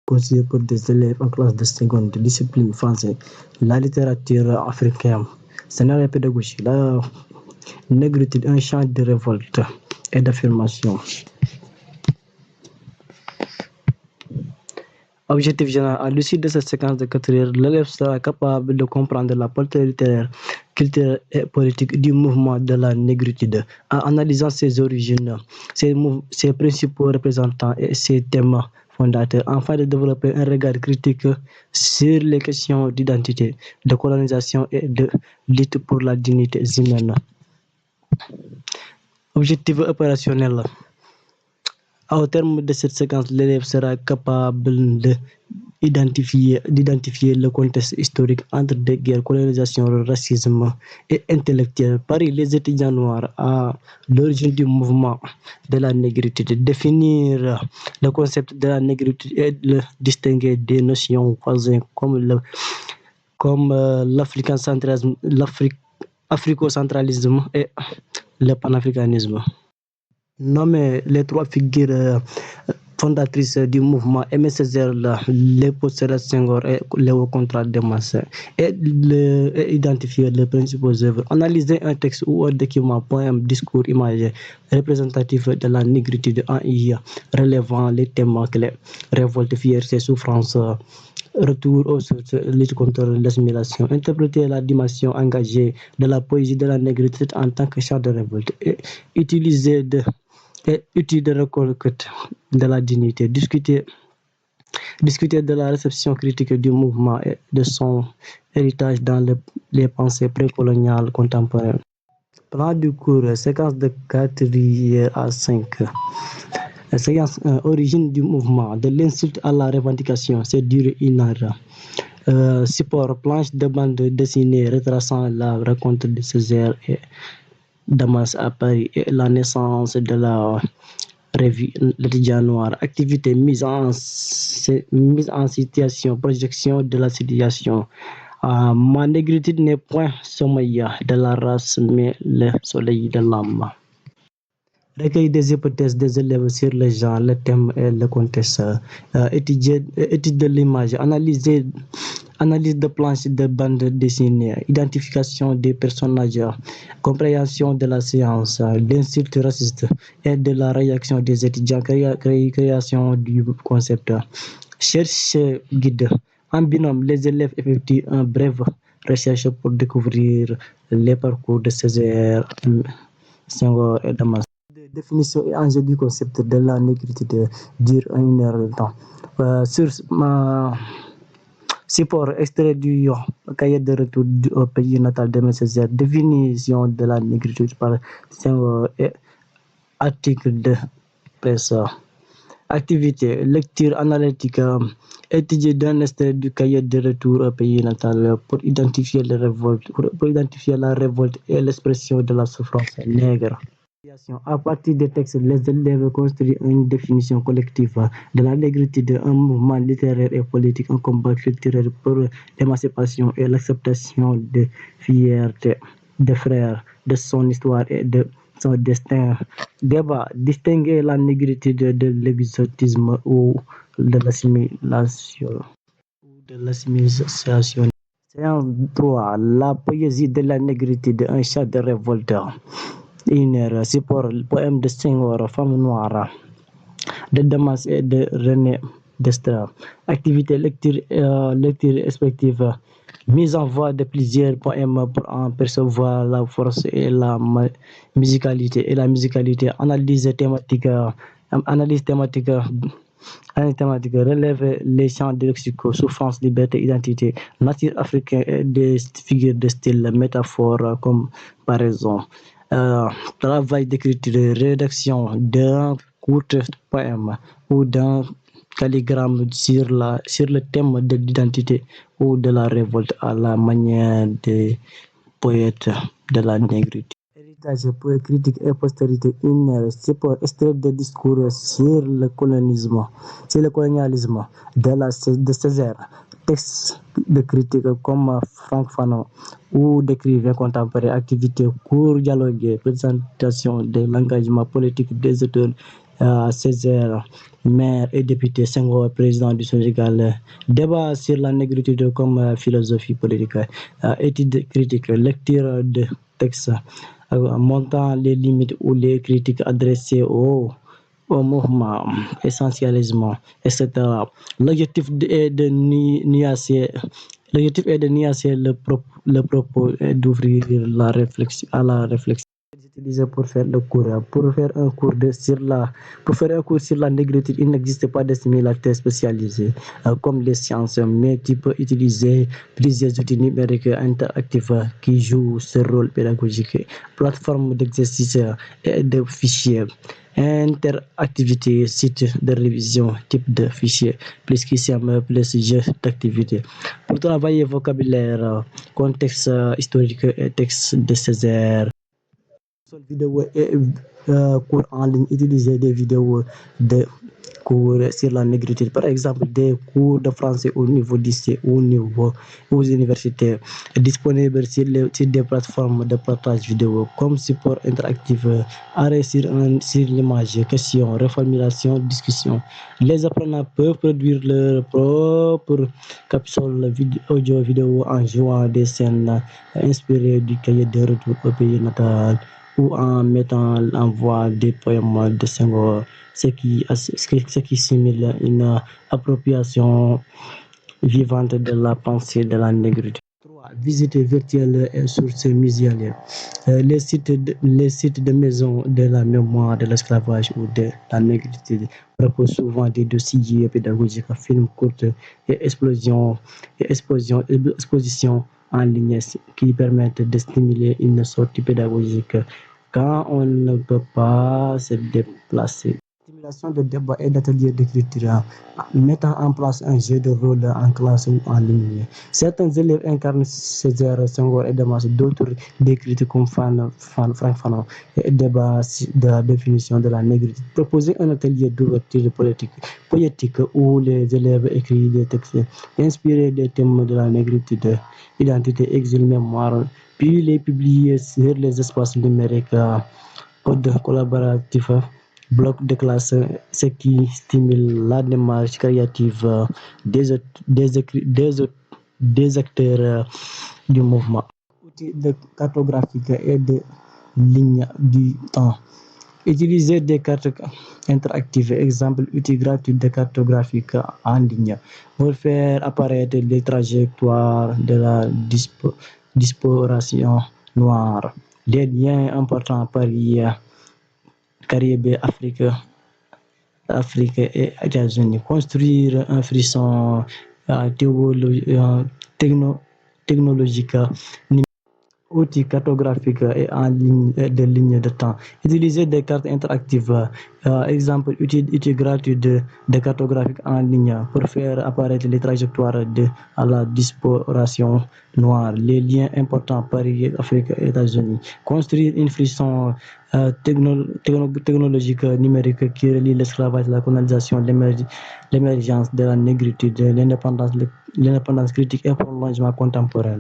conseillé pour des élèves en classe de seconde, discipline français, la littérature africaine, scénario pédagogique, la négritude, un champ de révolte et d'affirmation. Objectif général, à l'issue de cette séquence de 4 heures, l'élève sera capable de comprendre la portée littéraire, culturelle et politique du mouvement de la négritude, en analysant ses origines, ses principaux représentants et ses thèmes fondateurs, afin de développer un regard critique sur les questions d'identité, de colonisation et de lutte pour la dignité humaine. Objectif opérationnel. Au terme de cette séquence, l'élève sera capable d'identifier le contexte historique entre deux guerres, colonisation, racisme et intellectuel. Paris, les étudiants noirs à l'origine du mouvement de la négritude, définir le concept de la négritude et le distinguer des notions voisines comme l'africocentralisme et le panafricanisme. Nommer les 3 figures fondatrices du mouvement Aimé Césaire, Léopold Sédar Senghor et Léo Contrat Damas, et identifier les principaux œuvres. Analyser un texte ou un document, poème, discours, image représentatif de la négritude en y relevant les thèmes clés, révolte, fierté, souffrance, retour aux sources, lutte contre l'assimilation. Interpréter la dimension engagée de la poésie de la négritude en tant que chant de révolte. Et utiliser outils de reconquête de la dignité, discuter de la réception critique du mouvement et de son héritage dans les pensées précoloniales contemporaines. Plan du cours, séquence de 4 à 5. Séquence 1, origine du mouvement, de l'insulte à la revendication, c'est duré 1 heure. Support, planche de bande dessinée retraçant la rencontre de Césaire et Damas à Paris et la naissance de la revue L'étudiant noir. Activité, mise en situation, projection de la situation. Ma négritude n'est point sommeil de la race, mais le soleil de l'âme. Recueil des hypothèses des élèves sur le genre, le thème et le contexte. Étude de l'image, analyse de planches de bande dessinée, identification des personnages, compréhension de la séance, d'insultes racistes et de la réaction des étudiants, création du concept. Cherche guide. En binôme, les élèves effectuent une brève recherche pour découvrir les parcours de Césaire, Senghor et Damas. Définition et enjeu du concept de la négritude dure 1 heure de temps. Sur ma support, extrait du cahier de retour au pays natal de Césaire, définition de la négritude par Senghor et article de presse. Activité, lecture analytique, étudier d'un extrait du cahier de retour au pays natal pour identifier la révolte et l'expression de la souffrance nègre. À partir des textes, les élèves construisent une définition collective de la négritude, un mouvement littéraire et politique, un combat culturel pour l'émancipation et l'acceptation de fierté des frères, de son histoire et de son destin. Débat, distinguer la négritude de l'exotisme ou de l'assimilation. Séance 3, la poésie de la négritude, un chant de révolte. 1 heure, support, poème de Senghor, Femme noire, de Damas et de René Destra. Activité, lecture respective, mise en voix de plusieurs poèmes pour en percevoir la force et la musicalité. Analyse thématique, relève les champs de lexico, souffrance, liberté, identité, nature africaine et des figures de style, métaphore, comparaison. Travail d'écriture, rédaction d'un court poème ou d'un calligramme sur le thème de l'identité ou de la révolte à la manière des poètes de la négritude. Héritage, critique et postérité, 1 heure, support, extrait de discours sur le colonialisme de Césaire, texte de critique comme Franck Fanon ou d'écrivains contemporains, activités, cours dialogués, présentation de l'engagement politique des auteurs Césaire, maire et député, Senghor, président du Sénégal. Débat sur la négritude comme philosophie politique, étude critique, lecture de textes, montant les limites ou les critiques adressées au mouvement, essentialisme, etc. L'objectif est de nuancer, l'objectif est de nuancer le propos et d'ouvrir la réflexion à la réflexion. Utilisé pour faire le cours. Pour faire un cours sur la négritude, il n'existe pas de simulateur spécialisé comme les sciences, mais tu peux utiliser plusieurs outils numériques interactifs qui jouent ce rôle pédagogique. Plateforme d'exercice et de fichiers. Interactivité, site de révision, type de fichier, plus QCM, plus jeu d'activité. Pour travailler vocabulaire, contexte historique et texte de Césaire. Vidéo et cours en ligne, utiliser des vidéos de cours sur la négritude. Par exemple, des cours de français au niveau lycée ou au niveau aux universités, disponibles sur des plateformes de partage vidéo comme support interactif, arrêt sur l'image, questions, reformulation, discussion. Les apprenants peuvent produire leur propre capsule audio vidéo en jouant des scènes inspirées du cahier de retour au pays natal ou en mettant en voix des poèmes de Senghor, ce qui simule une appropriation vivante de la pensée de la négritude. 3. Visite virtuelle et sources muséales. Les sites de maison de la mémoire de l'esclavage ou de la négritude proposent souvent des dossiers pédagogiques, films courts et expositions en ligne qui permettent de stimuler une sortie pédagogique quand on ne peut pas se déplacer. Stimulation de débat et d'ateliers d'écriture, mettant en place un jeu de rôle en classe ou en ligne. Certains élèves incarnent Césaire, Senghor et Damas, d'autres décritent comme Franck Fanon et débat de la définition de la négritude. Proposer un atelier d'ouverture poétique où les élèves écrivent des textes inspirés des thèmes de la négritude, identité, exil, mémoire, puis les publier sur les espaces numériques, code collaboratif, bloc de classe, ce qui stimule la démarche créative des acteurs du mouvement. Outils de cartographique et de ligne du temps. Utiliser des cartes interactives, exemple, outils gratuits de cartographique en ligne pour faire apparaître les trajectoires de la diasporation noire, des liens importants Paris, Caraïbes, Afrique et États-Unis. Construire un frisson technologique, outils cartographiques et en ligne de ligne de temps. Utiliser des cartes interactives, exemple, outils gratuits de cartographique en ligne pour faire apparaître les trajectoires à la diasporation noire, les liens importants Paris, Afrique et États-Unis. Construire une frisson technologique numérique qui relie l'esclavage, la colonisation, l'émergence de la négritude, l'indépendance critique et prolongement contemporain.